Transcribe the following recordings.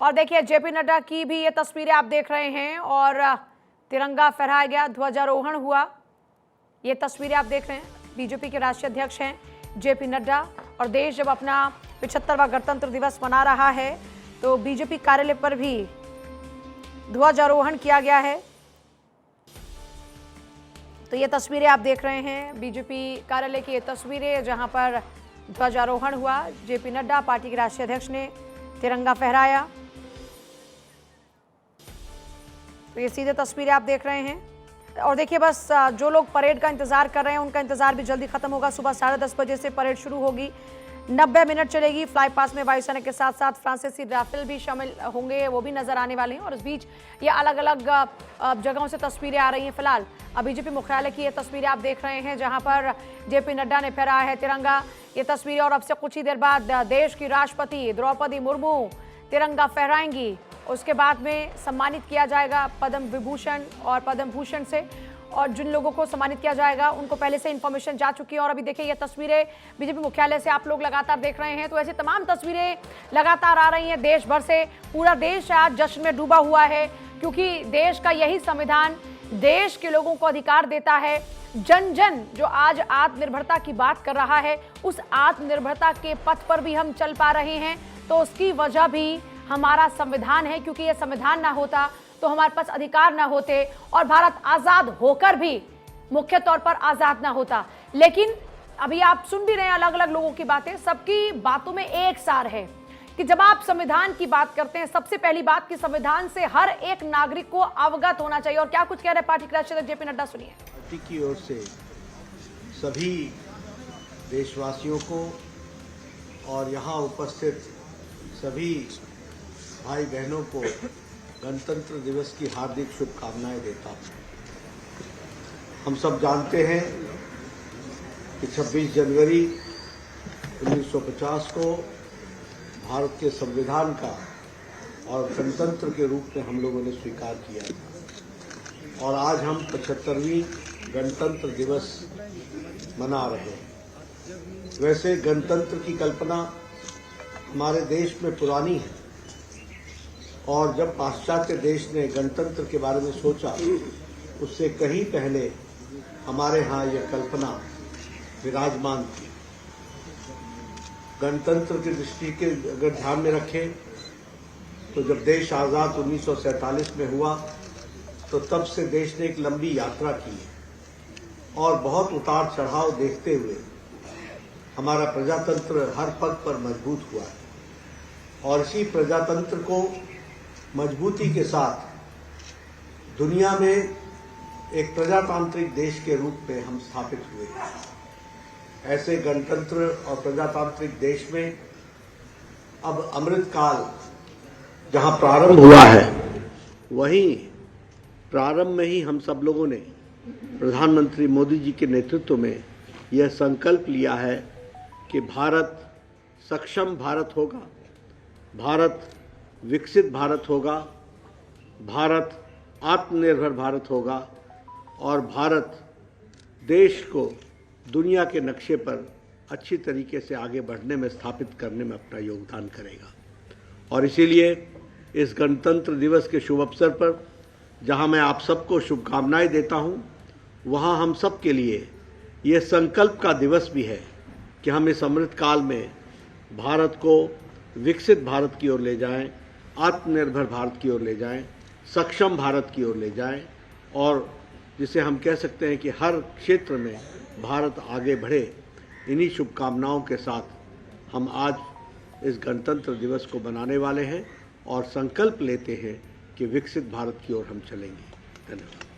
और देखिए जेपी नड्डा की भी ये तस्वीरें आप देख रहे हैं और तिरंगा फहराया गया, ध्वजारोहण हुआ। ये तस्वीरें आप देख रहे हैं, बीजेपी के राष्ट्रीय अध्यक्ष हैं जेपी नड्डा। और देश जब अपना 75वां गणतंत्र दिवस मना रहा है तो बीजेपी कार्यालय पर भी ध्वजारोहण किया गया है। तो ये तस्वीरें आप देख रहे हैं बीजेपी कार्यालय की, ये तस्वीरें जहां पर ध्वजारोहण हुआ। जेपी नड्डा पार्टी के राष्ट्रीय अध्यक्ष ने तिरंगा फहराया। तो ये सीधे तस्वीरें आप देख रहे हैं। और देखिए बस जो लोग परेड का इंतजार कर रहे हैं उनका इंतजार भी जल्दी खत्म होगा। सुबह 10:30 बजे से परेड शुरू होगी, 90 मिनट चलेगी। फ्लाई पास में वायुसेना के साथ साथ फ्रांसीसी राफेल भी शामिल होंगे, वो भी नजर आने वाले हैं। और इस बीच ये अलग अलग जगहों से तस्वीरें आ रही हैं। फिलहाल बीजेपी मुख्यालय की ये तस्वीरें आप देख रहे हैं जहां पर जेपी नड्डा ने फहराया है तिरंगा। ये तस्वीरें और अब से कुछ ही देर बाद देश की राष्ट्रपति द्रौपदी मुर्मू तिरंगा फहराएंगी। उसके बाद में सम्मानित किया जाएगा पद्म विभूषण और पद्म भूषण से। और जिन लोगों को सम्मानित किया जाएगा उनको पहले से इंफॉर्मेशन जा चुकी है। और अभी देखिए ये तस्वीरें बीजेपी मुख्यालय से आप लोग लगातार देख रहे हैं। तो ऐसी तमाम तस्वीरें लगातार आ रही हैं देश भर से। पूरा देश आज जश्न में डूबा हुआ है क्योंकि देश का यही संविधान देश के लोगों को अधिकार देता है। जन जन जो आज आत्मनिर्भरता की बात कर रहा है, उस आत्मनिर्भरता के पथ पर भी हम चल पा रहे हैं। तो उसकी वजह भी हमारा संविधान है, क्योंकि ये संविधान ना होता तो हमारे पास अधिकार ना होते और भारत आजाद होकर भी मुख्य तौर पर आजाद ना होता। लेकिन अभी आप सुन भी रहे हैं अलग अलग लोगों की बातें, सबकी बातों में एक सार है कि जब आप संविधान की बात करते हैं, सबसे पहली बात कि संविधान से हर एक नागरिक को अवगत होना चाहिए। और क्या कुछ कह रहे हैं पार्टी के राष्ट्रीय अध्यक्ष जेपी नड्डा, सुनिए। पार्टी की ओर से सभी देशवासियों को और यहाँ उपस्थित सभी भाई बहनों को गणतंत्र दिवस की हार्दिक शुभकामनाएं देता हूँ। हम सब जानते हैं कि 26 जनवरी 1950 को भारत के संविधान का और गणतंत्र के रूप में हम लोगों ने स्वीकार किया था। और आज हम 75वीं गणतंत्र दिवस मना रहे हैं। वैसे गणतंत्र की कल्पना हमारे देश में पुरानी है और जब पाश्चात्य देश ने गणतंत्र के बारे में सोचा उससे कहीं पहले हमारे यहाँ यह कल्पना विराजमान थी। गणतंत्र की दृष्टि के अगर ध्यान में रखें तो जब देश आज़ाद 1947 में हुआ तो तब से देश ने एक लंबी यात्रा की है और बहुत उतार चढ़ाव देखते हुए हमारा प्रजातंत्र हर पग पर मजबूत हुआ है। और इसी प्रजातंत्र को मजबूती के साथ दुनिया में एक प्रजातांत्रिक देश के रूप में हम स्थापित हुए हैं। ऐसे गणतंत्र और प्रजातांत्रिक देश में अब अमृत काल जहां प्रारंभ हुआ है, वहीं प्रारंभ में ही हम सब लोगों ने प्रधानमंत्री मोदी जी के नेतृत्व में यह संकल्प लिया है कि भारत सक्षम भारत होगा, भारत विकसित भारत होगा, भारत आत्मनिर्भर भारत होगा और भारत देश को दुनिया के नक्शे पर अच्छी तरीके से आगे बढ़ने में, स्थापित करने में अपना योगदान करेगा। और इसीलिए इस गणतंत्र दिवस के शुभ अवसर पर जहां मैं आप सबको शुभकामनाएं देता हूं, वहां हम सब के लिए ये संकल्प का दिवस भी है कि हम इस अमृत काल में भारत को विकसित भारत की ओर ले जाएं, आत्मनिर्भर भारत की ओर ले जाएं, सक्षम भारत की ओर ले जाएं और जिसे हम कह सकते हैं कि हर क्षेत्र में भारत आगे बढ़े। इन्हीं शुभकामनाओं के साथ हम आज इस गणतंत्र दिवस को मनाने वाले हैं और संकल्प लेते हैं कि विकसित भारत की ओर हम चलेंगे। धन्यवाद।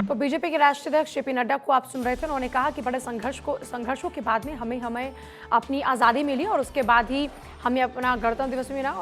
तो बीजेपी के राष्ट्रीय अध्यक्ष जेपी नड्डा को आप सुन रहे थे। उन्होंने कहा कि बड़े संघर्षों के बाद में हमें अपनी आज़ादी मिली और उसके बाद ही हमें अपना गणतंत्र दिवस मिला।